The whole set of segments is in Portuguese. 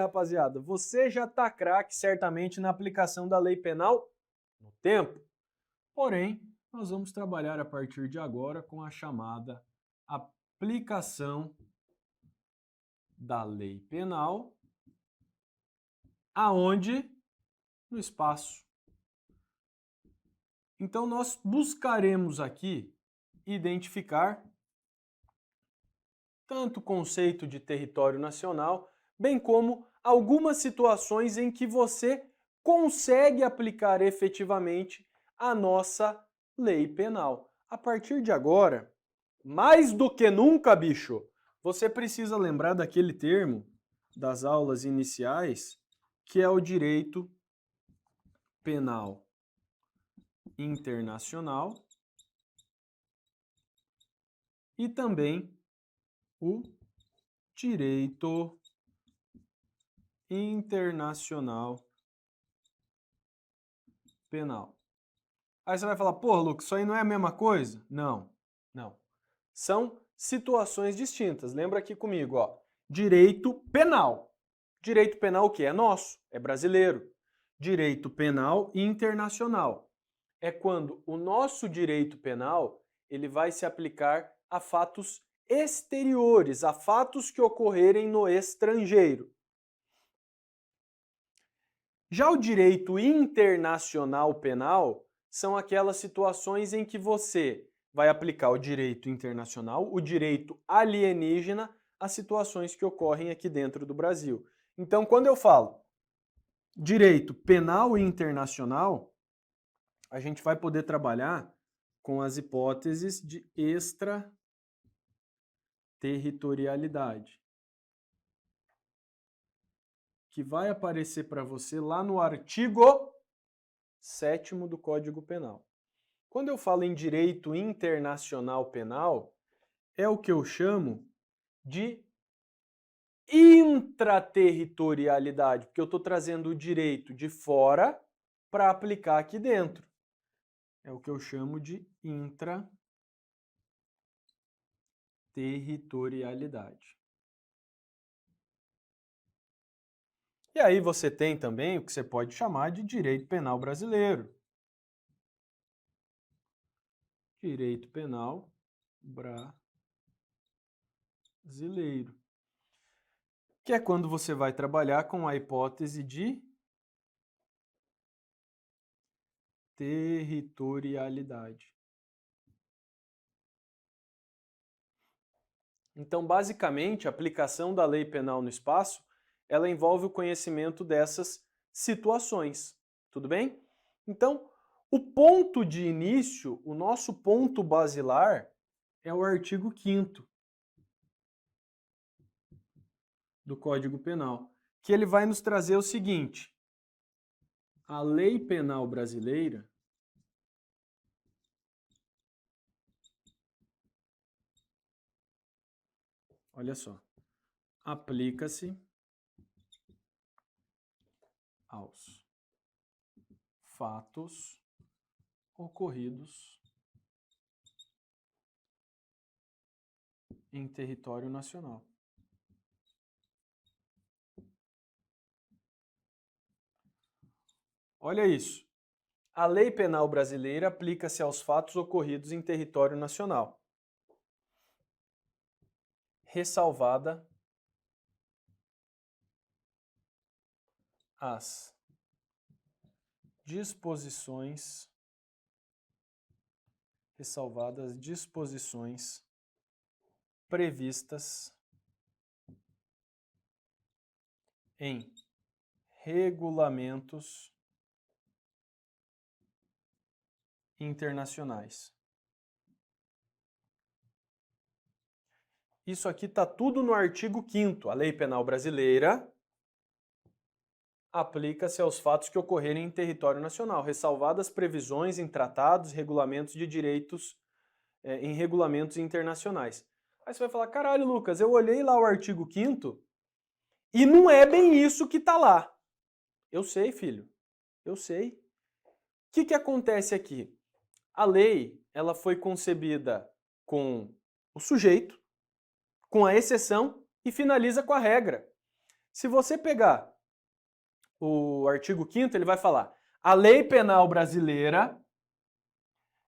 rapaziada? Você já tá craque certamente na aplicação da lei penal no tempo. Porém, nós vamos trabalhar a partir de agora com a chamada aplicação da lei penal aonde? No espaço. Então nós buscaremos aqui identificar tanto o conceito de território nacional, bem como algumas situações em que você consegue aplicar efetivamente a nossa lei penal. A partir de agora, mais do que nunca, bicho, você precisa lembrar daquele termo das aulas iniciais, que é o direito penal internacional e também o direito internacional penal. Aí você vai falar, pô, Lucas, isso aí não é a mesma coisa? Não, não. São situações distintas. Lembra aqui comigo, ó. Direito penal. Direito penal o quê? É nosso, é brasileiro. Direito penal internacional. É quando o nosso direito penal ele vai se aplicar a fatos exteriores, a fatos que ocorrerem no estrangeiro. Já o direito internacional penal são aquelas situações em que você vai aplicar o direito internacional, o direito alienígena, às situações que ocorrem aqui dentro do Brasil. Então, quando eu falo direito penal internacional, a gente vai poder trabalhar com as hipóteses de extraterritorialidade, que vai aparecer para você lá no artigo 7º do Código Penal. Quando eu falo em direito internacional penal, é o que eu chamo de intraterritorialidade, porque eu estou trazendo o direito de fora para aplicar aqui dentro. É o que eu chamo de intraterritorialidade. E aí você tem também o que você pode chamar de direito penal brasileiro. Direito penal brasileiro. Que é quando você vai trabalhar com a hipótese de territorialidade. Então, basicamente, a aplicação da lei penal no espaço, ela envolve o conhecimento dessas situações. Tudo bem? Então, o ponto de início, o nosso ponto basilar, é o artigo 5º do Código Penal, que ele vai nos trazer o seguinte: a lei penal brasileira olha só, aplica-se aos fatos ocorridos em território nacional. Olha isso. A lei penal brasileira aplica-se aos fatos ocorridos em território nacional, ressalvada as disposições previstas em regulamentos internacionais. Isso aqui está tudo no artigo 5º. A lei penal brasileira aplica-se aos fatos que ocorrerem em território nacional, ressalvadas previsões em tratados, regulamentos de direitos em regulamentos internacionais. Aí você vai falar, caralho, Lucas, eu olhei lá o artigo 5º e não é bem isso que está lá. Eu sei, filho, eu sei. O que acontece aqui? A lei ela foi concebida com o sujeito, com a exceção e finaliza com a regra. Se você pegar o artigo 5º, ele vai falar: a lei penal brasileira,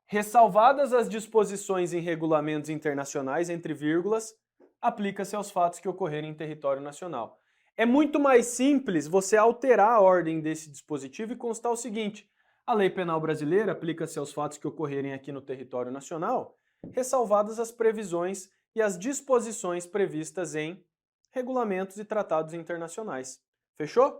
ressalvadas as disposições em regulamentos internacionais, entre vírgulas, aplica-se aos fatos que ocorrerem em território nacional. É muito mais simples você alterar a ordem desse dispositivo e constar o seguinte: a lei penal brasileira aplica-se aos fatos que ocorrerem aqui no território nacional, ressalvadas as previsões e as disposições previstas em regulamentos e tratados internacionais. Fechou?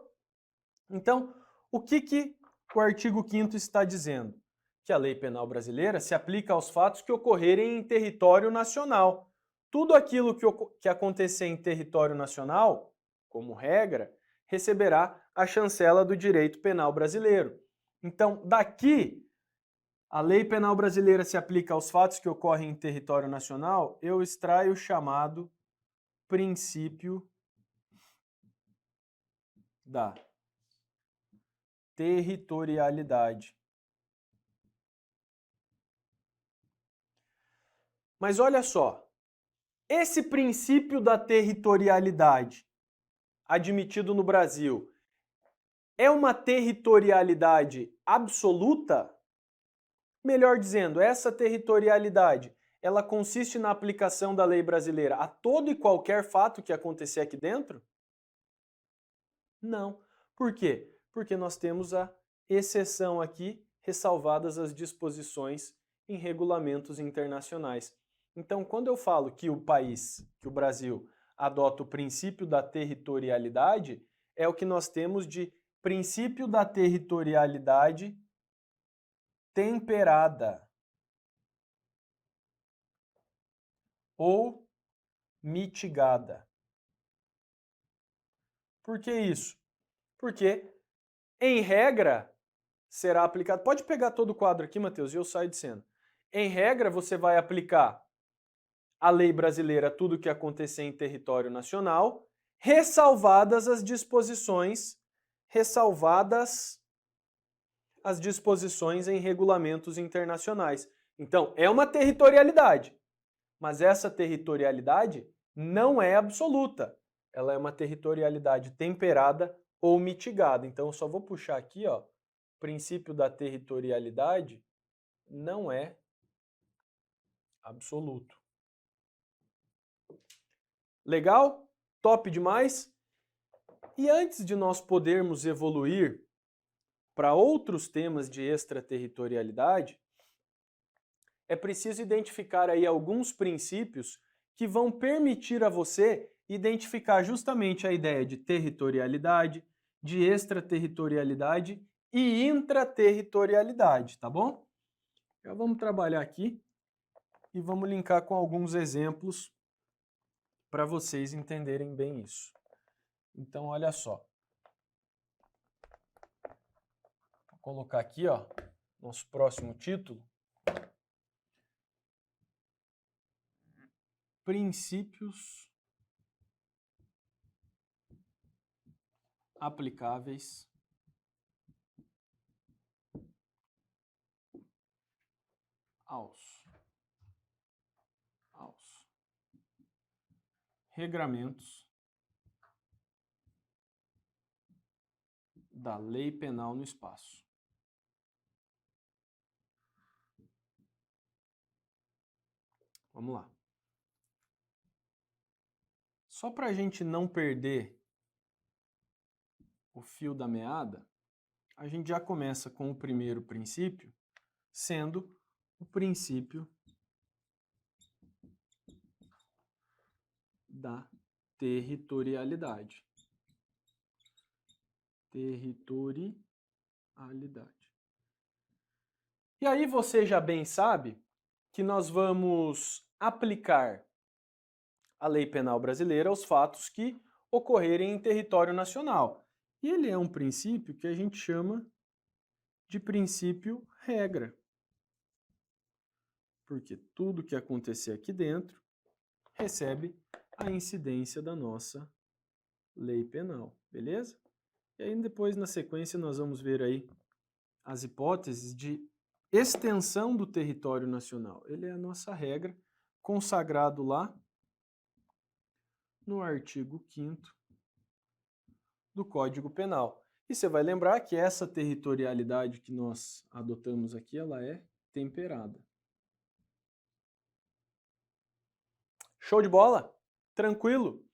Então, o que o artigo 5º está dizendo? Que a lei penal brasileira se aplica aos fatos que ocorrerem em território nacional. Tudo aquilo que acontecer em território nacional, como regra, receberá a chancela do direito penal brasileiro. Então, daqui, a lei penal brasileira se aplica aos fatos que ocorrem em território nacional, eu extraio o chamado princípio da territorialidade. Mas olha só, esse princípio da territorialidade admitido no Brasil é uma territorialidade absoluta? Melhor dizendo, essa territorialidade, ela consiste na aplicação da lei brasileira a todo e qualquer fato que acontecer aqui dentro? Não. Por quê? Porque nós temos a exceção aqui, ressalvadas as disposições em regulamentos internacionais. Então, quando eu falo que o país, que o Brasil, adota o princípio da territorialidade, é o que nós temos de princípio da territorialidade temperada ou mitigada. Por que isso? Porque, em regra, será aplicado... Pode pegar todo o quadro aqui, Matheus, e eu saio de cena. Em regra, você vai aplicar a lei brasileira a tudo que acontecer em território nacional, ressalvadas as disposições em regulamentos internacionais. Então, é uma territorialidade, mas essa territorialidade não é absoluta. Ela é uma territorialidade temperada ou mitigada. Então, eu só vou puxar aqui, ó, o princípio da territorialidade não é absoluto. Legal? Top demais? E antes de nós podermos evoluir para outros temas de extraterritorialidade, é preciso identificar aí alguns princípios que vão permitir a você identificar justamente a ideia de territorialidade, de extraterritorialidade e intraterritorialidade, tá bom? Já vamos trabalhar aqui e vamos linkar com alguns exemplos para vocês entenderem bem isso. Então, olha só. Vou colocar aqui, ó, nosso próximo título. Princípios aplicáveis aos regramentos da lei penal no espaço. Vamos lá. Só para a gente não perder o fio da meada, a gente já começa com o primeiro princípio, sendo o princípio da territorialidade. Territorialidade. E aí você já bem sabe que nós vamos aplicar a lei penal brasileira aos fatos que ocorrerem em território nacional. E ele é um princípio que a gente chama de princípio regra. Porque tudo que acontecer aqui dentro recebe a incidência da nossa lei penal, beleza? E aí depois, na sequência, nós vamos ver aí as hipóteses de extensão do território nacional. Ele é a nossa regra, consagrado lá no artigo 5º do Código Penal. E você vai lembrar que essa territorialidade que nós adotamos aqui, ela é temperada. Show de bola? Tranquilo?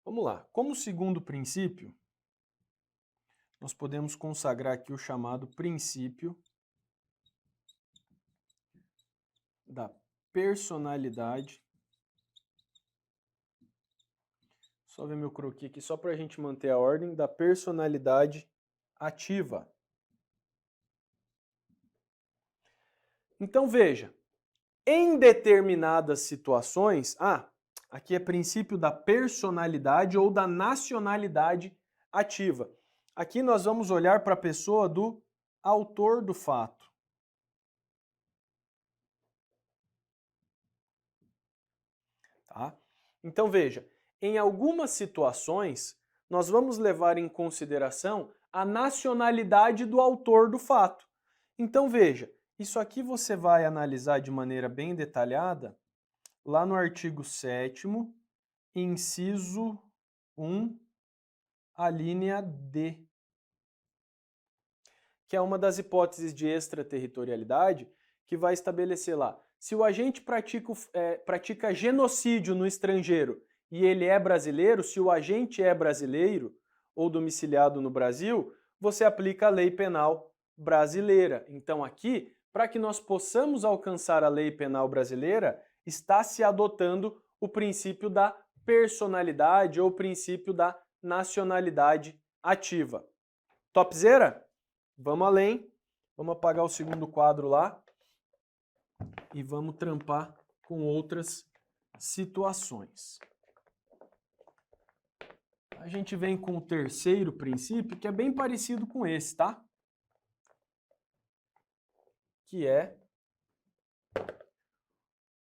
Vamos lá. Como segundo princípio, nós podemos consagrar aqui o chamado princípio da personalidade. Só ver meu croquis aqui, só para a gente manter a ordem, da personalidade ativa. Então veja, em determinadas situações, aqui é princípio da personalidade ou da nacionalidade ativa. Aqui nós vamos olhar para a pessoa do autor do fato. Tá? Então veja, em algumas situações, nós vamos levar em consideração a nacionalidade do autor do fato. Então veja, isso aqui você vai analisar de maneira bem detalhada lá no artigo 7º, inciso 1, a linha D, que é uma das hipóteses de extraterritorialidade que vai estabelecer lá, se o agente pratica genocídio no estrangeiro e ele é brasileiro, se o agente é brasileiro ou domiciliado no Brasil, você aplica a lei penal brasileira. Então aqui, para que nós possamos alcançar a lei penal brasileira, está se adotando o princípio da personalidade ou o princípio da nacionalidade ativa. Topzera? Vamos além, vamos apagar o segundo quadro lá e vamos trampar com outras situações. A gente vem com o terceiro princípio, que é bem parecido com esse, tá? Que é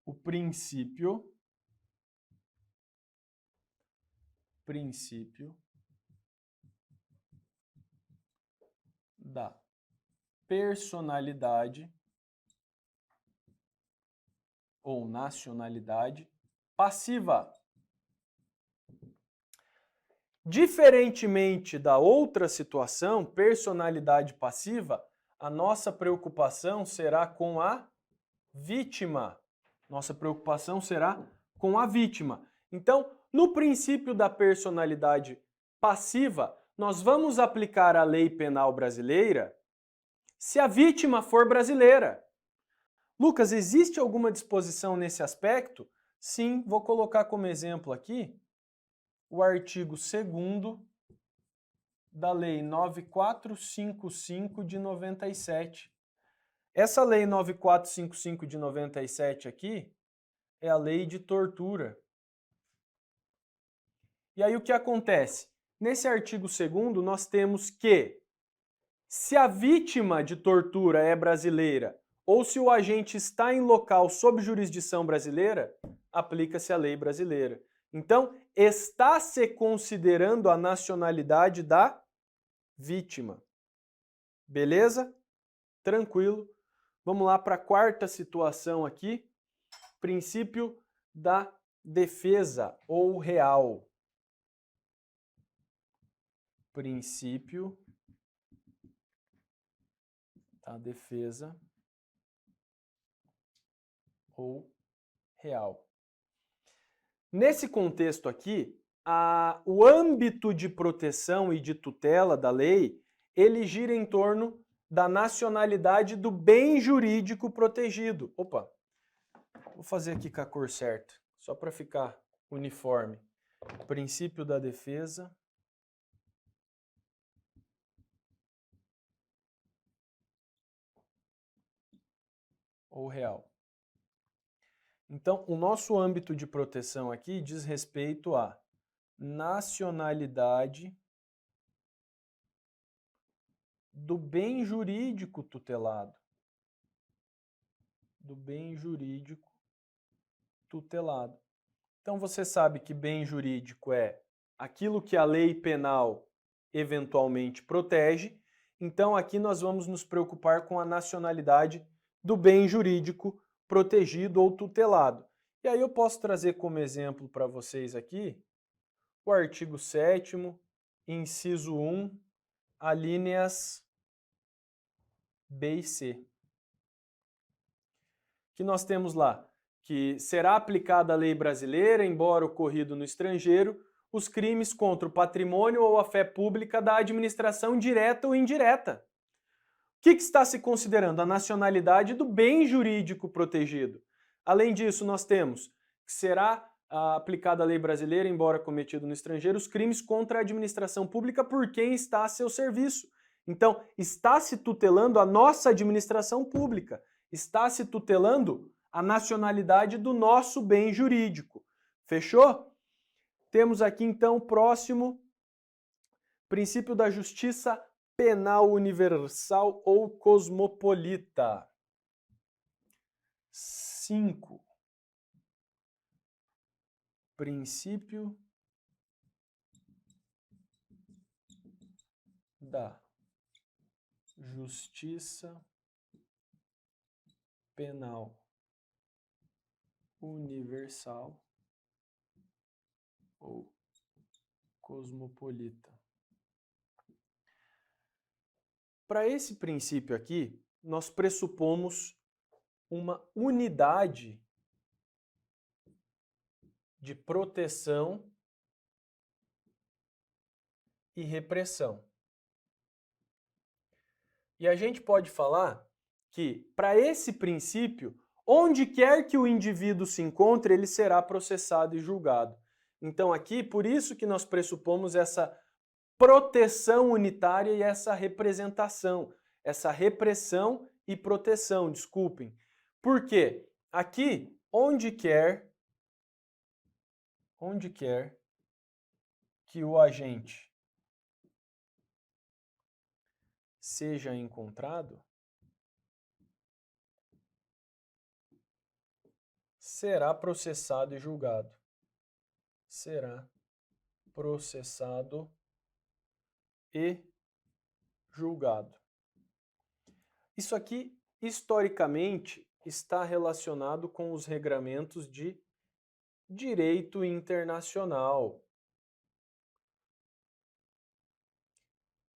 o princípio da personalidade ou nacionalidade passiva. Diferentemente da outra situação, personalidade passiva, a nossa preocupação será com a vítima. Nossa preocupação será com a vítima. Então, no princípio da personalidade passiva, nós vamos aplicar a lei penal brasileira se a vítima for brasileira. Lucas, existe alguma disposição nesse aspecto? Sim, vou colocar como exemplo aqui o artigo 2º da Lei 9455 de 97. Essa Lei 9455 de 97 aqui é a lei de tortura. E aí o que acontece? Nesse artigo 2º nós temos que, se a vítima de tortura é brasileira ou se o agente está em local sob jurisdição brasileira, aplica-se a lei brasileira. Então, está se considerando a nacionalidade da vítima. Beleza? Tranquilo. Vamos lá para a quarta situação aqui. Princípio da defesa ou real. Princípio da defesa ou real. Nesse contexto aqui, o âmbito de proteção e de tutela da lei, ele gira em torno da nacionalidade do bem jurídico protegido. Opa, vou fazer aqui com a cor certa, só para ficar uniforme. Princípio da defesa ou real. Então, o nosso âmbito de proteção aqui diz respeito à nacionalidade do bem jurídico tutelado. Do bem jurídico tutelado. Então, você sabe que bem jurídico é aquilo que a lei penal eventualmente protege. Então, aqui nós vamos nos preocupar com a nacionalidade do bem jurídico protegido ou tutelado. E aí eu posso trazer como exemplo para vocês aqui o artigo 7º inciso 1, alíneas B e C. Que nós temos lá que será aplicada a lei brasileira, embora ocorrido no estrangeiro, os crimes contra o patrimônio ou a fé pública da administração direta ou indireta. O que está se considerando? A nacionalidade do bem jurídico protegido. Além disso, nós temos que será aplicada a lei brasileira, embora cometido no estrangeiro, os crimes contra a administração pública por quem está a seu serviço. Então, está se tutelando a nossa administração pública, está se tutelando a nacionalidade do nosso bem jurídico. Fechou? Temos aqui, então, o próximo princípio da justiça penal universal ou cosmopolita. 5. Princípio da justiça penal universal ou cosmopolita. Para esse princípio aqui, nós pressupomos uma unidade de proteção e repressão. E a gente pode falar que, para esse princípio, onde quer que o indivíduo se encontre, ele será processado e julgado. Então aqui, por isso que nós pressupomos essa proteção unitária e essa representação, essa repressão e proteção, desculpem. Por quê? Aqui, onde quer que o agente seja encontrado, será processado e julgado. Será processado e julgado. Isso aqui, historicamente, está relacionado com os regramentos de direito internacional,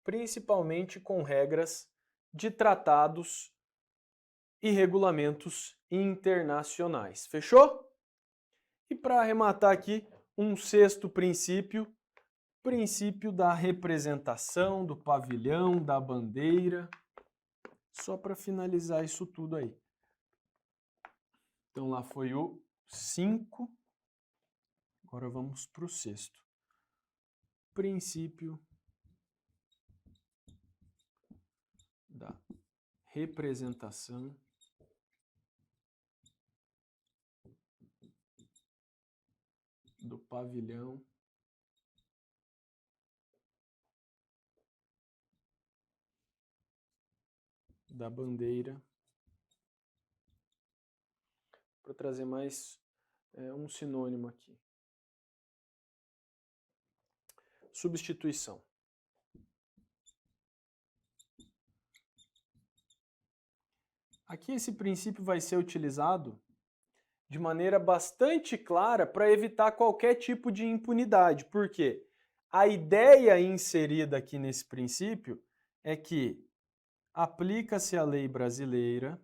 principalmente com regras de tratados e regulamentos internacionais. Fechou? E para arrematar aqui, um sexto princípio, princípio da representação, do pavilhão, da bandeira, só para finalizar isso tudo aí. Então lá foi o 5, agora vamos para o sexto. Princípio da representação do pavilhão da bandeira, para trazer mais um sinônimo aqui. Substituição. Aqui esse princípio vai ser utilizado de maneira bastante clara para evitar qualquer tipo de impunidade. Por quê? A ideia inserida aqui nesse princípio é que aplica-se a lei brasileira,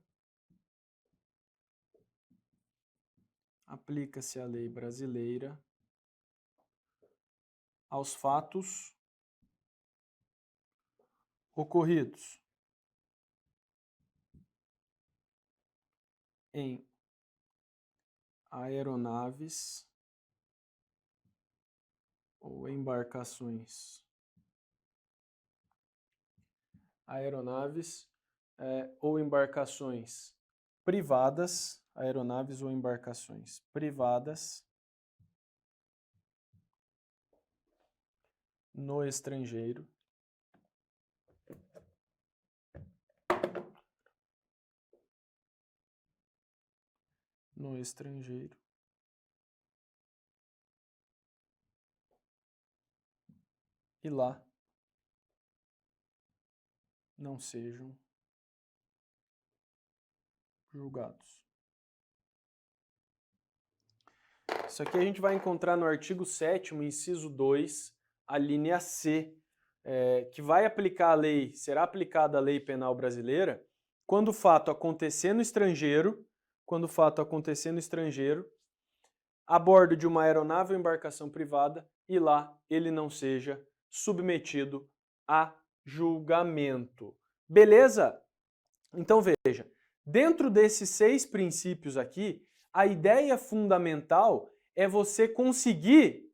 aos fatos ocorridos em aeronaves ou embarcações. Aeronaves ou embarcações privadas, aeronaves ou embarcações privadas no estrangeiro, e lá não sejam julgados. Isso aqui a gente vai encontrar no artigo 7º, inciso 2, a linha C, que vai aplicar a lei, será aplicada a lei penal brasileira quando o fato acontecer no estrangeiro, a bordo de uma aeronave ou embarcação privada e lá ele não seja submetido a julgamento. Beleza? Então veja, dentro desses 6 princípios aqui, a ideia fundamental é você conseguir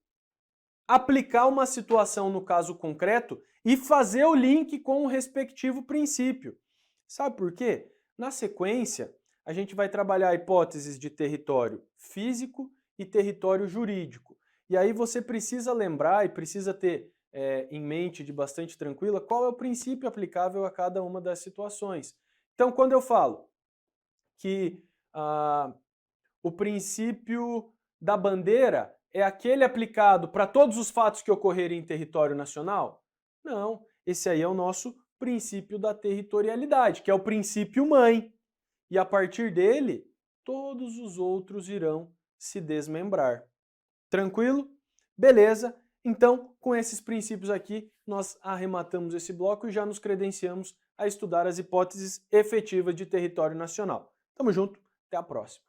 aplicar uma situação no caso concreto e fazer o link com o respectivo princípio. Sabe por quê? Na sequência, a gente vai trabalhar hipóteses de território físico e território jurídico. E aí você precisa lembrar e precisa ter em mente de bastante tranquila qual é o princípio aplicável a cada uma das situações. Então, quando eu falo que o princípio da bandeira é aquele aplicado para todos os fatos que ocorrerem em território nacional? Não, esse aí é o nosso princípio da territorialidade, que é o princípio mãe. E a partir dele, todos os outros irão se desmembrar. Tranquilo? Beleza? Então, com esses princípios aqui, nós arrematamos esse bloco e já nos credenciamos a estudar as hipóteses efetivas de território nacional. Tamo junto, até a próxima.